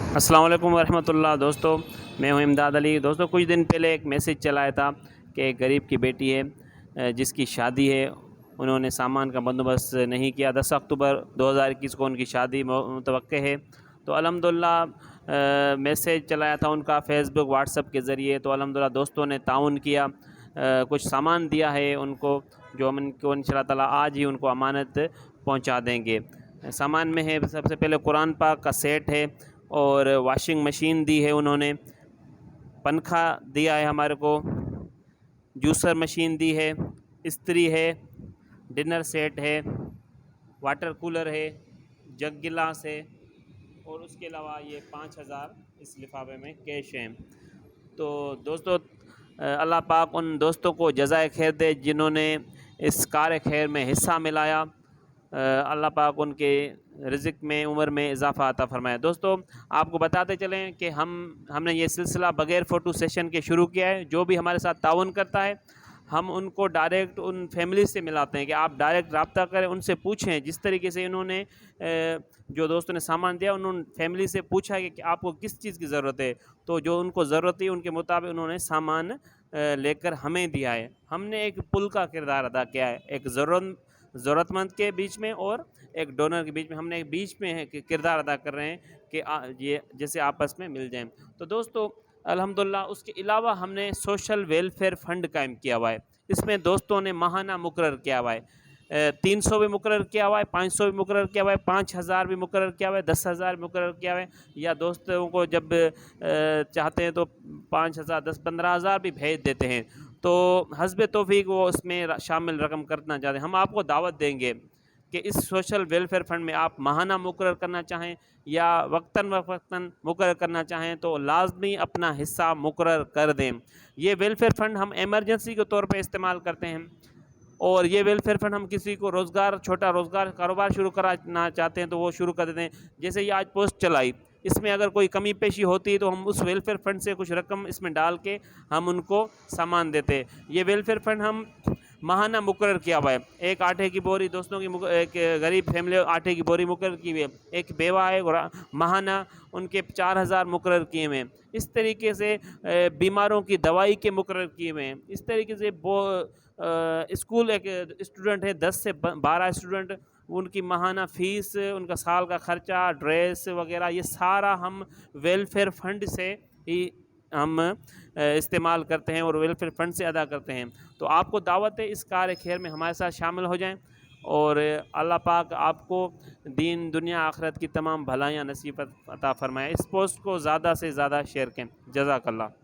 السلام علیکم ورحمۃ اللہ دوستو، میں ہوں امداد علی۔ دوستو کچھ دن پہلے ایک میسیج چلایا تھا کہ ایک غریب کی بیٹی ہے جس کی شادی ہے، انہوں نے سامان کا بندوبست نہیں کیا۔ 10 اکتوبر 2021 کو ان کی شادی متوقع ہے، تو الحمدللہ میسیج چلایا تھا ان کا فیس بک واٹس ایپ کے ذریعے، تو الحمدللہ دوستوں نے تعاون کیا، کچھ سامان دیا ہے ان کو، جو ہم ان کو انشاءاللہ تعالیٰ آج ہی ان کو امانت پہنچا دیں گے۔ سامان میں ہے سب سے پہلے قرآن پاک کا سیٹ ہے، اور واشنگ مشین دی ہے انہوں نے، پنکھا دیا ہے ہمارے کو، جوسر مشین دی ہے، استری ہے، ڈنر سیٹ ہے، واٹر کولر ہے، جگ گلاس ہے، اور اس کے علاوہ یہ 5000 اس لفافے میں کیش ہیں۔ تو دوستو اللہ پاک ان دوستوں کو جزائے خیر دے جنہوں نے اس کار خیر میں حصہ ملایا، اللہ پاک ان کے رزق میں عمر میں اضافہ عطا فرمائے۔ دوستو آپ کو بتاتے چلیں کہ ہم نے یہ سلسلہ بغیر فوٹو سیشن کے شروع کیا ہے۔ جو بھی ہمارے ساتھ تعاون کرتا ہے ہم ان کو ڈائریکٹ ان فیملی سے ملاتے ہیں کہ آپ ڈائریکٹ رابطہ کریں، ان سے پوچھیں۔ جس طریقے سے انہوں نے جو دوستوں نے سامان دیا، انہوں نے فیملی سے پوچھا کہ آپ کو کس چیز کی ضرورت ہے، تو جو ان کو ضرورت تھی ان کے مطابق انہوں نے سامان لے کر ہمیں دیا ہے۔ ہم نے ایک پل کا کردار ادا کیا ہے، ایک ضرورت مند کے بیچ میں اور ایک ڈونر کے بیچ میں، ہم نے ایک بیچ میں کردار ادا کر رہے ہیں کہ یہ جیسے آپس میں مل جائیں۔ تو دوستو الحمدللہ اس کے علاوہ ہم نے سوشل ویلفیئر فنڈ قائم کیا ہوا ہے۔ اس میں دوستوں نے ماہانہ مقرر کیا ہوا ہے، 300 بھی مقرر کیا ہوا ہے، 500 بھی مقرر کیا ہوا ہے، 5000 بھی مقرر کیا ہوا ہے، 10,000 بھی مقرر کیا ہوا ہے، یا دوستوں کو جب چاہتے ہیں تو 5,000 10 15,000 بھی بھیج دیتے ہیں۔ تو حسب توفیق وہ اس میں شامل رقم کرنا چاہتے ہیں۔ ہم آپ کو دعوت دیں گے کہ اس سوشل ویلفیئر فنڈ میں آپ ماہانہ مقرر کرنا چاہیں یا وقتاً فوقتاً مقرر کرنا چاہیں تو لازمی اپنا حصہ مقرر کر دیں۔ یہ ویلفیئر فنڈ ہم ایمرجنسی کے طور پہ استعمال کرتے ہیں، اور یہ ویلفیئر فنڈ ہم کسی کو چھوٹا روزگار کاروبار شروع کرنا چاہتے ہیں تو وہ شروع کر دیتے ہیں۔ جیسے یہ آج پوسٹ چلائی، اس میں اگر کوئی کمی پیشی ہوتی ہے تو ہم اس ویلفیئر فنڈ سے کچھ رقم اس میں ڈال کے ہم ان کو سامان دیتے ہیں۔ یہ ویلفیئر فنڈ ہم ماہانہ مقرر کیا ہوا ہے۔ ایک آٹے کی بوری دوستوں کی ایک غریب فیملی آٹے کی بوری مقرر کی ہوئی ہے، ایک بیوہ ہے ماہانہ ان کے 4,000 مقرر کیے ہوئے ہیں۔ اس طریقے سے بیماروں کی دوائی کے مقرر کیے ہوئے ہیں۔ اس طریقے سے اسکول ایک اسٹوڈنٹ ہے، 10 سے 12 اسٹوڈنٹ، ان کی ماہانہ فیس، ان کا سال کا خرچہ، ڈریس وغیرہ، یہ سارا ہم ویلفیئر فنڈ سے ہی ہم استعمال کرتے ہیں اور ویلفیئر فنڈ سے ادا کرتے ہیں۔ تو آپ کو دعوت ہے اس کار خیر میں ہمارے ساتھ شامل ہو جائیں، اور اللہ پاک آپ کو دین دنیا آخرت کی تمام بھلائیاں نصیب عطا فرمائے۔ اس پوسٹ کو زیادہ سے زیادہ شیئر کریں۔ جزاک اللہ۔